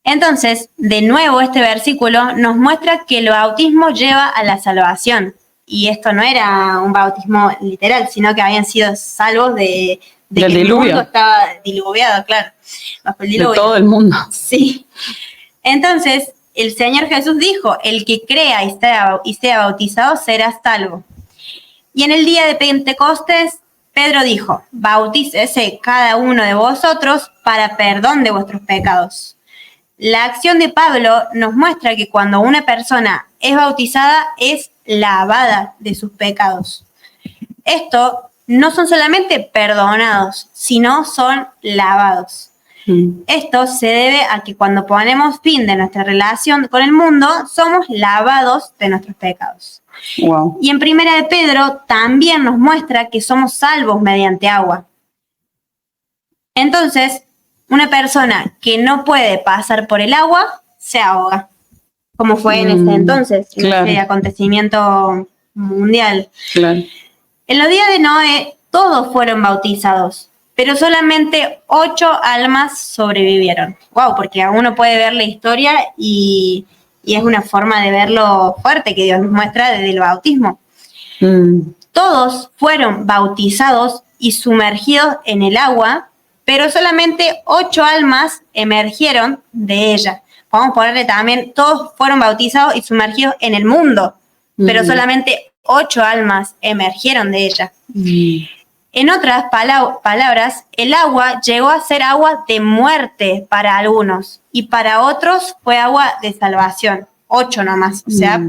Entonces, de nuevo, este versículo nos muestra que el bautismo lleva a la salvación. Y esto no era un bautismo literal, sino que habían sido salvos de que el mundo estaba diluviado, claro. Bajo el diluvio. De todo el mundo. Sí. Entonces, el Señor Jesús dijo, el que crea y sea bautizado será salvo. Y en el día de Pentecostés, Pedro dijo, bautícese cada uno de vosotros para perdón de vuestros pecados. La acción de Pablo nos muestra que cuando una persona es bautizada es lavada de sus pecados. Esto no son solamente perdonados, sino son lavados. Esto se debe a que cuando ponemos fin de nuestra relación con el mundo, somos lavados de nuestros pecados. Wow. Y en 1 de Pedro también nos muestra que somos salvos mediante agua. Entonces, una persona que no puede pasar por el agua, se ahoga, como fue en ese entonces, claro. en ese acontecimiento mundial. Claro. En los días de Noé, todos fueron bautizados, pero solamente 8 almas sobrevivieron. Wow, porque uno puede ver la historia y es una forma de verlo fuerte que Dios nos muestra desde el bautismo. Todos fueron bautizados y sumergidos en el agua, pero solamente 8 almas emergieron de ella. Podemos ponerle también, todos fueron bautizados y sumergidos en el mundo, pero solamente 8 almas emergieron de ella. En otras palabras, el agua llegó a ser agua de muerte para algunos y para otros fue agua de salvación. 8 nomás, o sea,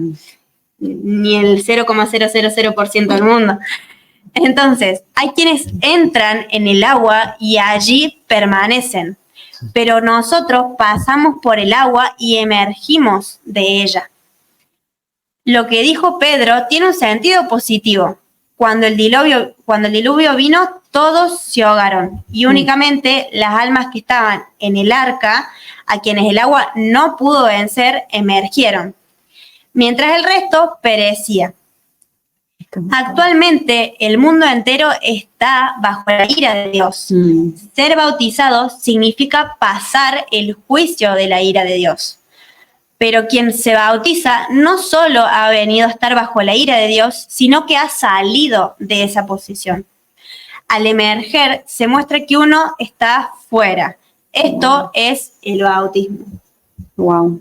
ni el 0,000% del mundo. Entonces, hay quienes entran en el agua y allí permanecen, pero nosotros pasamos por el agua y emergimos de ella. Lo que dijo Pedro tiene un sentido positivo. Cuando el diluvio vino, todos se ahogaron y únicamente las almas que estaban en el arca, a quienes el agua no pudo vencer, emergieron, mientras el resto perecía. Actualmente el mundo entero está bajo la ira de Dios. Ser bautizado significa pasar el juicio de la ira de Dios. Pero quien se bautiza no solo ha venido a estar bajo la ira de Dios, sino que ha salido de esa posición. Al emerger se muestra que uno está fuera. Esto es el bautismo. Wow.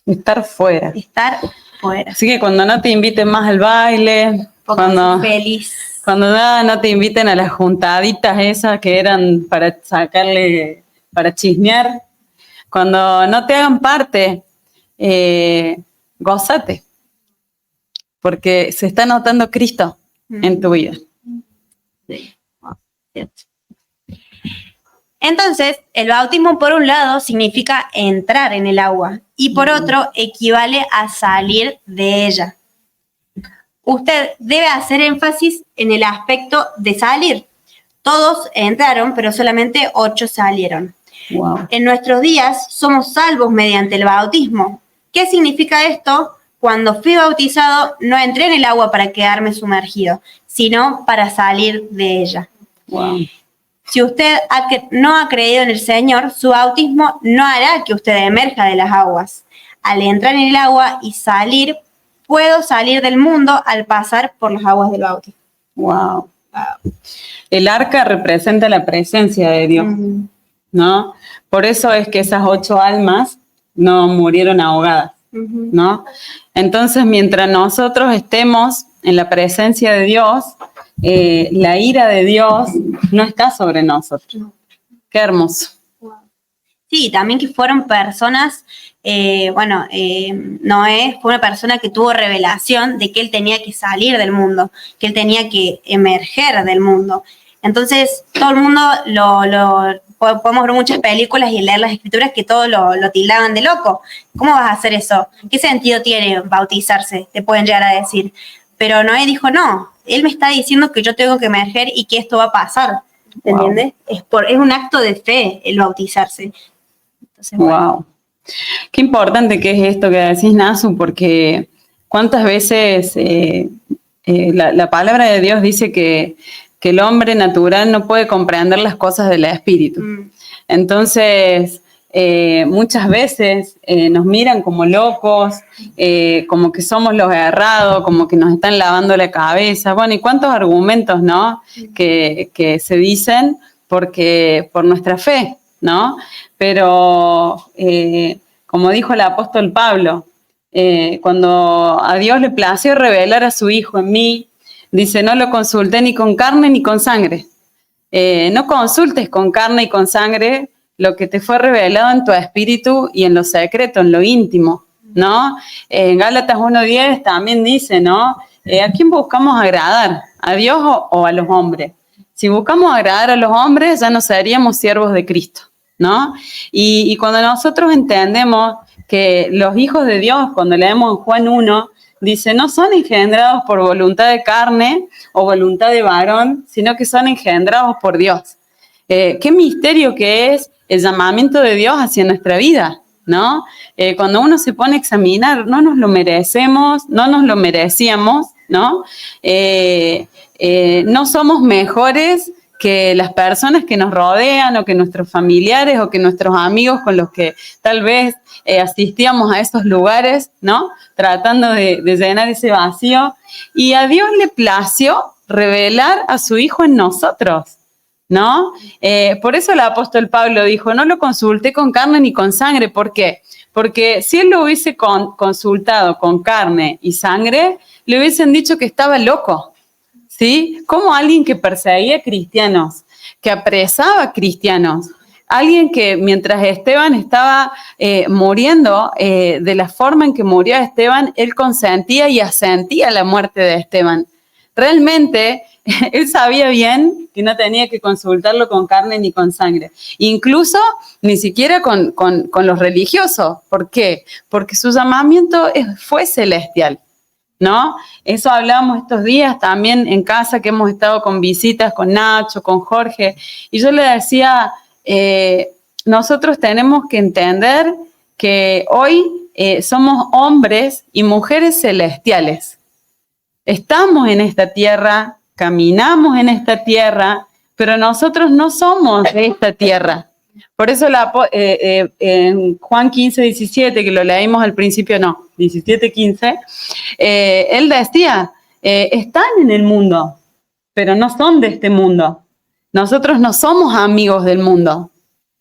Estar fuera. Estar fuera. Así que cuando no te inviten más al baile, cuando no te inviten a las juntaditas esas que eran para para chismear, cuando no te hagan parte, gózate, porque se está notando Cristo en tu vida. Sí. Entonces, el bautismo por un lado significa entrar en el agua y por otro equivale a salir de ella. Usted debe hacer énfasis en el aspecto de salir. Todos entraron, pero solamente 8 salieron. Wow. En nuestros días somos salvos mediante el bautismo. ¿Qué significa esto? Cuando fui bautizado no entré en el agua para quedarme sumergido, sino para salir de ella. Wow. Si usted no ha creído en el Señor, su bautismo no hará que usted emerja de las aguas. Al entrar en el agua y salir, puedo salir del mundo al pasar por las aguas del bautismo. Wow. El arca representa la presencia de Dios, ¿no? Por eso es que esas 8 almas no murieron ahogadas, ¿no? Entonces, mientras nosotros estemos en la presencia de Dios, la ira de Dios no está sobre nosotros. Qué hermoso. Sí, también que fueron personas, Noé fue una persona que tuvo revelación de que él tenía que salir del mundo, que él tenía que emerger del mundo. Entonces, todo el mundo podemos ver muchas películas y leer las escrituras que todos lo tildaban de loco. ¿Cómo vas a hacer eso? ¿Qué sentido tiene bautizarse? Te pueden llegar a decir. Pero Noé dijo, no, él me está diciendo que yo tengo que emerger y que esto va a pasar. ¿Entiendes? Wow. Es un acto de fe el bautizarse. Entonces, bueno. Wow. Qué importante que es esto que decís, Nasu, porque cuántas veces la palabra de Dios dice que el hombre natural no puede comprender las cosas del espíritu. Entonces, muchas veces nos miran como locos, como que somos los errados, como que nos están lavando la cabeza. Bueno, y cuántos argumentos, ¿no? Que se dicen por nuestra fe, ¿no? Pero, como dijo el apóstol Pablo, cuando a Dios le plació revelar a su Hijo en mí, dice, no lo consulté ni con carne ni con sangre. No consultes con carne y con sangre lo que te fue revelado en tu espíritu y en lo secreto, en lo íntimo, ¿no? En Gálatas 1:10 también dice, ¿no? ¿A quién buscamos agradar? ¿A Dios o a los hombres? Si buscamos agradar a los hombres, ya no seríamos siervos de Cristo, ¿no? Y cuando nosotros entendemos que los hijos de Dios, cuando leemos en Juan 1, dice, no son engendrados por voluntad de carne o voluntad de varón, sino que son engendrados por Dios. Qué misterio que es el llamamiento de Dios hacia nuestra vida, ¿no? Cuando uno se pone a examinar, no nos lo merecemos, no nos lo merecíamos, ¿no? No somos mejores que las personas que nos rodean o que nuestros familiares o que nuestros amigos con los que tal vez asistíamos a esos lugares, ¿no? Tratando de llenar ese vacío. Y a Dios le plació revelar a su Hijo en nosotros, ¿no? Por eso el apóstol Pablo dijo, no lo consulté con carne ni con sangre. ¿Por qué? Porque si él lo hubiese consultado con carne y sangre, le hubiesen dicho que estaba loco. ¿Sí? Como alguien que perseguía cristianos, que apresaba cristianos, alguien que mientras Esteban estaba muriendo, de la forma en que murió Esteban, él consentía y asentía la muerte de Esteban. Realmente, él sabía bien que no tenía que consultarlo con carne ni con sangre, incluso ni siquiera con los religiosos. ¿Por qué? Porque su llamamiento fue celestial, ¿no? Eso hablamos estos días también en casa, que hemos estado con visitas con Nacho, con Jorge, y yo le decía, nosotros tenemos que entender que hoy somos hombres y mujeres celestiales. Estamos en esta tierra, caminamos en esta tierra, pero nosotros no somos de esta tierra. Por eso en Juan 15:17, que lo leímos al principio, 17:15, él decía, están en el mundo, pero no son de este mundo. Nosotros no somos amigos del mundo,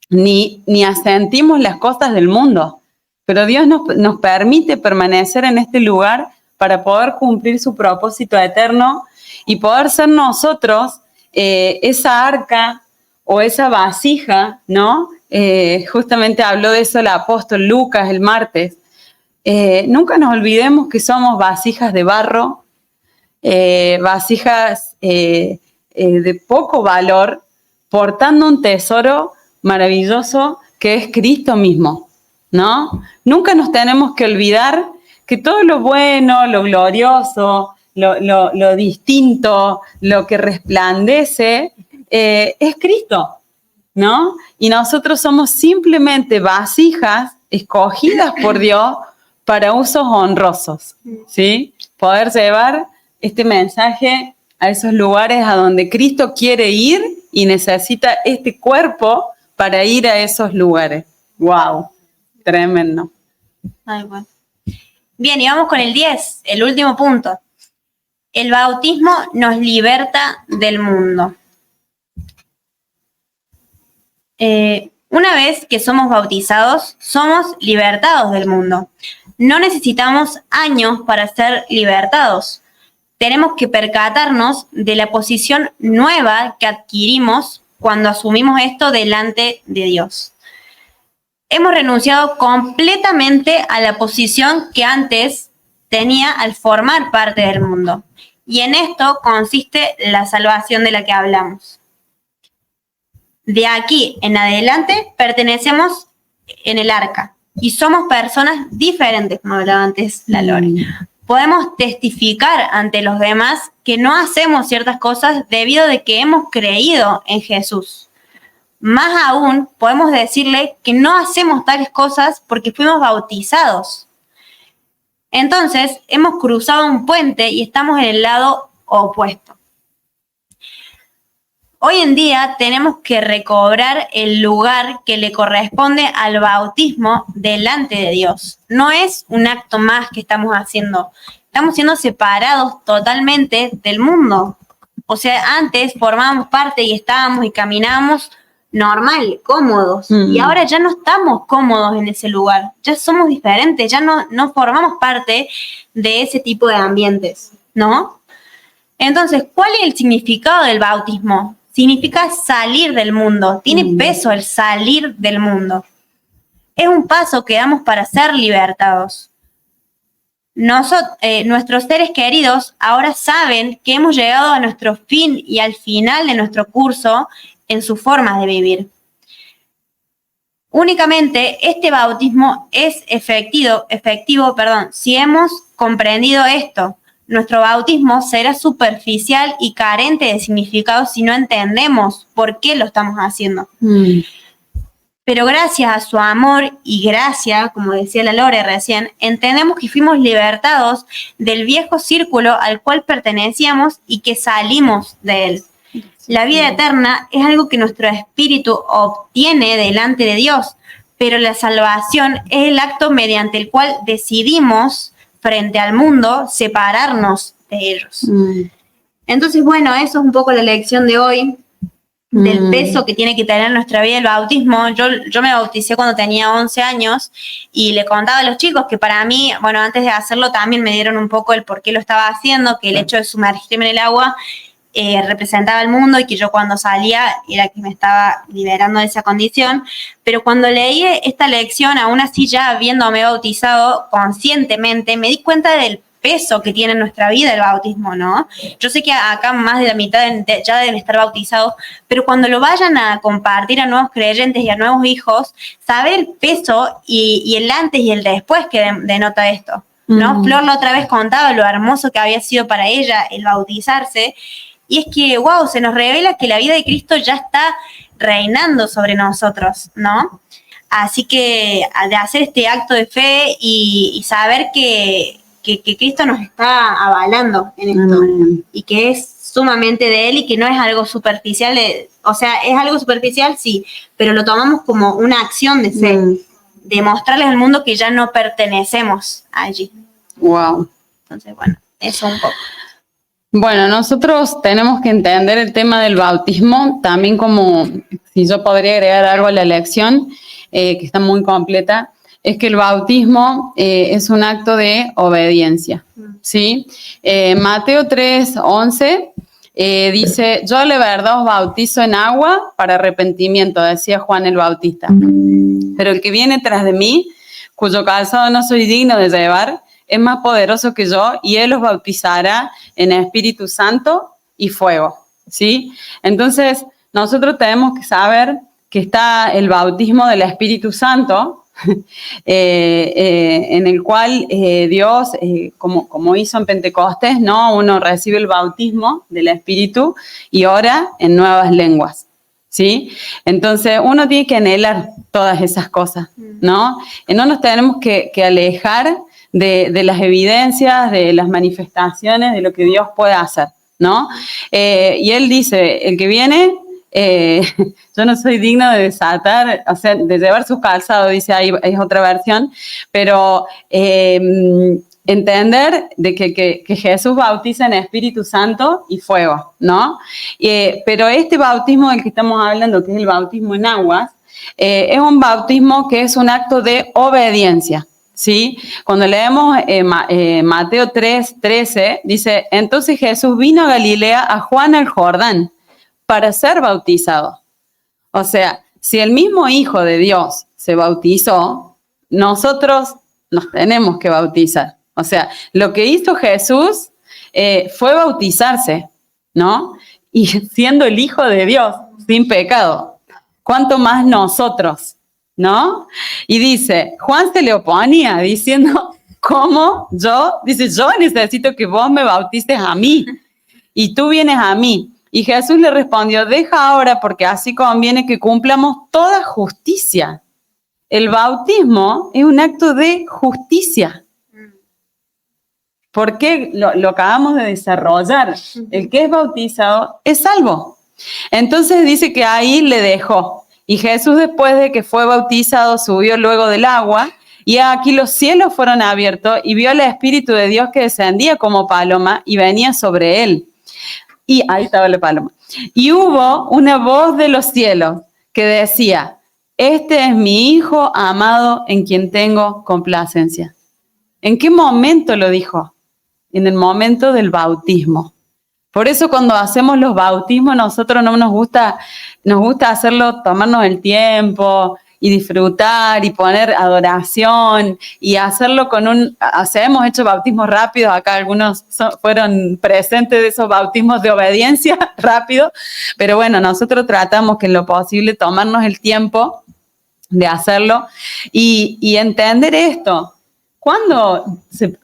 ni asentimos las cosas del mundo, pero Dios nos permite permanecer en este lugar para poder cumplir su propósito eterno y poder ser nosotros esa arca o esa vasija, ¿no? Justamente habló de eso el apóstol Lucas el martes. Nunca nos olvidemos que somos vasijas de barro, vasijas de poco valor, portando un tesoro maravilloso que es Cristo mismo, ¿no? Nunca nos tenemos que olvidar que todo lo bueno, lo glorioso, lo distinto, lo que resplandece, es Cristo, ¿no? Y nosotros somos simplemente vasijas escogidas por Dios para usos honrosos, ¿sí? Poder llevar este mensaje a esos lugares a donde Cristo quiere ir y necesita este cuerpo para ir a esos lugares. ¡Wow! Tremendo. Ay, bueno. Bien, y vamos con el 10, el último punto. El bautismo nos liberta del mundo. Una vez que somos bautizados, somos libertados del mundo. No necesitamos años para ser libertados. Tenemos que percatarnos de la posición nueva que adquirimos cuando asumimos esto delante de Dios. Hemos renunciado completamente a la posición que antes tenía al formar parte del mundo. Y en esto consiste la salvación de la que hablamos. De aquí en adelante pertenecemos en el arca y somos personas diferentes, como hablaba antes la Lore. Podemos testificar ante los demás que no hacemos ciertas cosas debido a que hemos creído en Jesús. Más aún, podemos decirle que no hacemos tales cosas porque fuimos bautizados. Entonces, hemos cruzado un puente y estamos en el lado opuesto. Hoy en día tenemos que recobrar el lugar que le corresponde al bautismo delante de Dios. No es un acto más que estamos haciendo. Estamos siendo separados totalmente del mundo. O sea, antes formábamos parte y estábamos y caminábamos normal, cómodos. Y ahora ya no estamos cómodos en ese lugar. Ya somos diferentes, ya no formamos parte de ese tipo de ambientes, ¿no? Entonces, ¿cuál es el significado del bautismo? Significa salir del mundo. Tiene peso el salir del mundo. Es un paso que damos para ser libertados. Nuestros seres queridos ahora saben que hemos llegado a nuestro fin y al final de nuestro curso en su forma de vivir. Únicamente este bautismo es efectivo, si hemos comprendido esto. Nuestro bautismo será superficial y carente de significado si no entendemos por qué lo estamos haciendo. Pero gracias a su amor y gracia, como decía la Lore recién, entendemos que fuimos libertados del viejo círculo al cual pertenecíamos y que salimos de él. La vida eterna es algo que nuestro espíritu obtiene delante de Dios, pero la salvación es el acto mediante el cual decidimos frente al mundo separarnos de ellos. Entonces, bueno, eso es un poco la lección de hoy, del peso que tiene que tener en nuestra vida el bautismo. Yo me bauticé cuando tenía 11 años y le contaba a los chicos que para mí, bueno, antes de hacerlo también me dieron un poco el por qué lo estaba haciendo, que el hecho de sumergirme en el agua representaba el mundo y que yo cuando salía era que me estaba liberando de esa condición. Pero cuando leí esta lección, aún así ya habiéndome bautizado conscientemente, me di cuenta del peso que tiene en nuestra vida el bautismo, ¿no? Yo sé que acá más de la mitad ya deben estar bautizados, pero cuando lo vayan a compartir a nuevos creyentes y a nuevos hijos, saber el peso y el antes y el después que denota esto, ¿no? Flor la otra vez contaba lo hermoso que había sido para ella el bautizarse. Y es que, wow, se nos revela que la vida de Cristo ya está reinando sobre nosotros, ¿no? Así que de hacer este acto de fe y saber que Cristo nos está avalando en esto y que es sumamente de Él y que no es algo superficial, o sea, es algo superficial, sí, pero lo tomamos como una acción de fe, de mostrarles al mundo que ya no pertenecemos allí. Wow. Entonces, bueno, eso un poco. Bueno, nosotros tenemos que entender el tema del bautismo también como, si yo podría agregar algo a la lección, que está muy completa, es que el bautismo es un acto de obediencia, ¿sí? Mateo 3:11 dice, yo la verdad os bautizo en agua para arrepentimiento, decía Juan el Bautista, pero el que viene tras de mí, cuyo calzado no soy digno de llevar, es más poderoso que yo y Él os bautizará en Espíritu Santo y fuego, ¿sí? Entonces, nosotros tenemos que saber que está el bautismo del Espíritu Santo, en el cual Dios, como hizo en Pentecostés, ¿no? Uno recibe el bautismo del Espíritu y ora en nuevas lenguas, ¿sí? Entonces, uno tiene que anhelar todas esas cosas, ¿no? Y no nos tenemos que alejar de las evidencias, de las manifestaciones, de lo que Dios puede hacer, ¿no? Y Él dice, el que viene, yo no soy digno de desatar, o sea, de llevar sus calzados, dice ahí, es otra versión, pero entender de que Jesús bautiza en Espíritu Santo y fuego, ¿no? Pero este bautismo del que estamos hablando, que es el bautismo en aguas, es un bautismo que es un acto de obediencia, ¿sí? Cuando leemos Mateo 3:13, dice, entonces Jesús vino a Galilea a Juan el Jordán para ser bautizado. O sea, si el mismo Hijo de Dios se bautizó, nosotros nos tenemos que bautizar. O sea, lo que hizo Jesús fue bautizarse, ¿no? Y siendo el Hijo de Dios, sin pecado. ¿Cuánto más nosotros, no? Y dice, Juan se le oponía diciendo, ¿cómo yo? Dice, yo necesito que vos me bautices a mí y tú vienes a mí. Y Jesús le respondió, deja ahora porque así conviene que cumplamos toda justicia. El bautismo es un acto de justicia. Porque lo acabamos de desarrollar. El que es bautizado es salvo. Entonces dice que ahí le dejó. Y Jesús, después de que fue bautizado, subió luego del agua. Y aquí los cielos fueron abiertos y vio el Espíritu de Dios que descendía como paloma y venía sobre él. Y ahí estaba la paloma. Y hubo una voz de los cielos que decía, este es mi Hijo amado en quien tengo complacencia. ¿En qué momento lo dijo? En el momento del bautismo. Por eso cuando hacemos los bautismos, nosotros no nos gusta hacerlo, tomarnos el tiempo y disfrutar y poner adoración y hacerlo hemos hecho bautismos rápidos, acá algunos fueron presentes de esos bautismos de obediencia rápido, pero bueno, nosotros tratamos que en lo posible tomarnos el tiempo de hacerlo y entender esto. ¿Cuándo se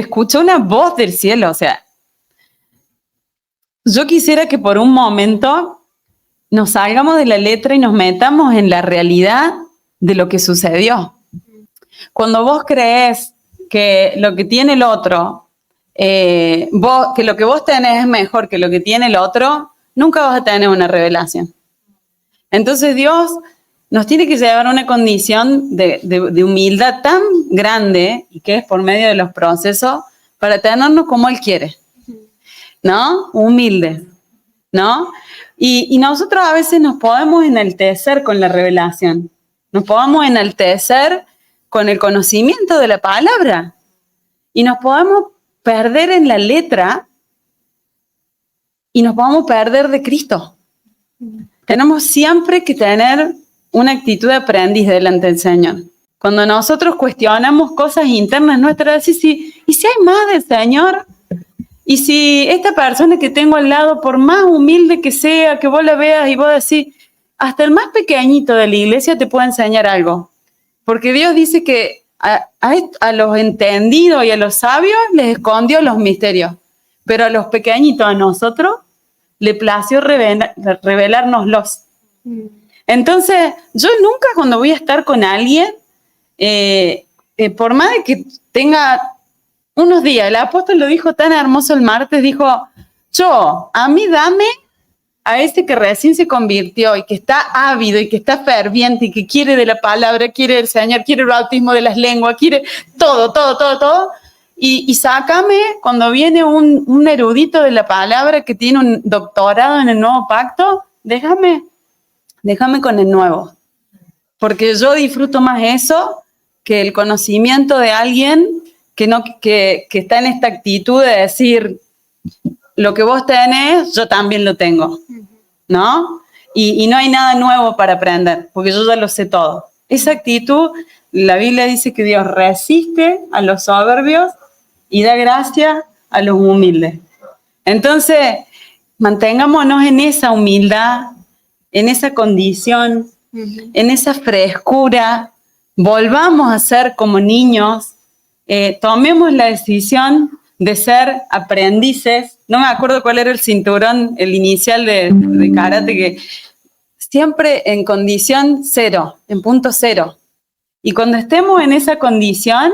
escuchó una voz del cielo? O sea, yo quisiera que por un momento nos salgamos de la letra y nos metamos en la realidad de lo que sucedió. Cuando vos crees que lo que tiene el otro, que lo que vos tenés es mejor que lo que tiene el otro, nunca vas a tener una revelación. Entonces Dios nos tiene que llevar a una condición de humildad tan grande, y que es por medio de los procesos, para tenernos como Él quiere, ¿no? Humildes, ¿no? Y nosotros a veces nos podemos enaltecer con la revelación, nos podemos enaltecer con el conocimiento de la palabra y nos podemos perder en la letra y nos podemos perder de Cristo. Tenemos siempre que tener una actitud de aprendiz delante del Señor. Cuando nosotros cuestionamos cosas internas nuestras, ¿y si hay más del Señor? Y si esta persona que tengo al lado, por más humilde que sea, que vos la veas y vos decís, hasta el más pequeñito de la iglesia te puede enseñar algo. Porque Dios dice que a los entendidos y a los sabios les escondió los misterios. Pero a los pequeñitos, a nosotros, le plació revelárnoslos. Entonces, yo nunca cuando voy a estar con alguien, por más de que tenga unos días, el apóstol lo dijo tan hermoso el martes, dijo, a mí dame a ese que recién se convirtió y que está ávido y que está ferviente y que quiere de la palabra, quiere del Señor, quiere el bautismo de las lenguas, quiere todo. Y sácame cuando viene un erudito de la palabra que tiene un doctorado en el nuevo pacto, déjame con el nuevo. Porque yo disfruto más eso que el conocimiento de alguien que está en esta actitud de decir, lo que vos tenés, yo también lo tengo, ¿no? Y no hay nada nuevo para aprender, porque yo ya lo sé todo. Esa actitud, la Biblia dice que Dios resiste a los soberbios y da gracia a los humildes. Entonces, mantengámonos en esa humildad, en esa condición, en esa frescura, volvamos a ser como niños, tomemos la decisión de ser aprendices. No me acuerdo cuál era el cinturón, el inicial de karate, que siempre en condición cero, en punto cero. Y cuando estemos en esa condición,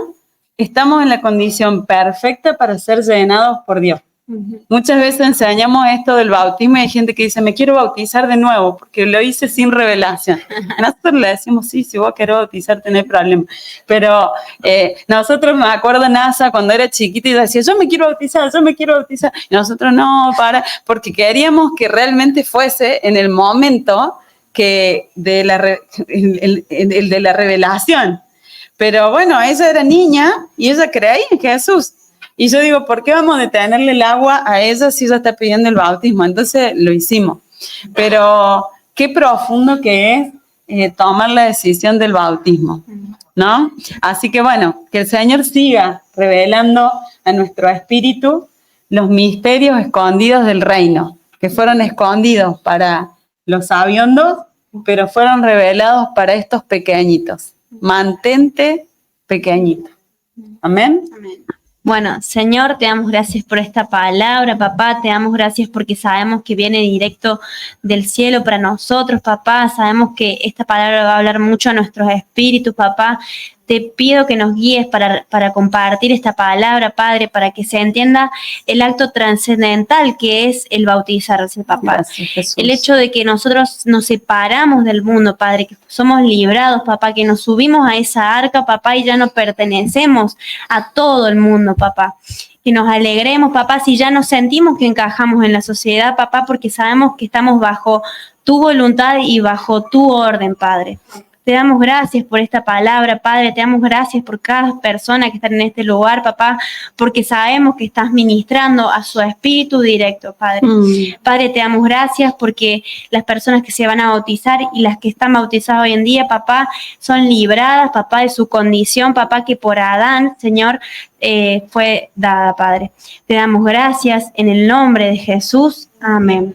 estamos en la condición perfecta para ser llenados por Dios. Muchas veces enseñamos esto del bautismo y hay gente que dice, me quiero bautizar de nuevo porque lo hice sin revelación. Nosotros le decimos, sí, si vos querés bautizarte no hay problema. Pero nosotros, me acuerdo, NASA, cuando era chiquita y decía, yo me quiero bautizar. Y nosotros no, porque queríamos que realmente fuese en el momento que de el de la revelación. Pero bueno, ella era niña y ella creía en Jesús. Y yo digo, ¿por qué vamos a detenerle el agua a ella si ella está pidiendo el bautismo? Entonces lo hicimos. Pero qué profundo que es tomar la decisión del bautismo, ¿no? Así que bueno, que el Señor siga revelando a nuestro espíritu los misterios escondidos del reino, que fueron escondidos para los sabiondos, pero fueron revelados para estos pequeñitos. Mantente pequeñito. Amén. Amén. Bueno, Señor, te damos gracias por esta palabra, papá, te damos gracias porque sabemos que viene directo del cielo para nosotros, papá, sabemos que esta palabra va a hablar mucho a nuestros espíritus, papá. Te pido que nos guíes para compartir esta palabra, Padre, para que se entienda el acto trascendental que es el bautizarse, papá. Gracias, el hecho de que nosotros nos separamos del mundo, Padre, que somos librados, papá, que nos subimos a esa arca, papá, y ya no pertenecemos a todo el mundo, papá. Que nos alegremos, papá, si ya nos sentimos que encajamos en la sociedad, papá, porque sabemos que estamos bajo tu voluntad y bajo tu orden, Padre. Te damos gracias por esta palabra, Padre, te damos gracias por cada persona que está en este lugar, papá, porque sabemos que estás ministrando a su espíritu directo, Padre. Padre, te damos gracias porque las personas que se van a bautizar y las que están bautizadas hoy en día, papá, son libradas, papá, de su condición, papá, que por Adán, Señor, fue dada, Padre. Te damos gracias en el nombre de Jesús. Amén.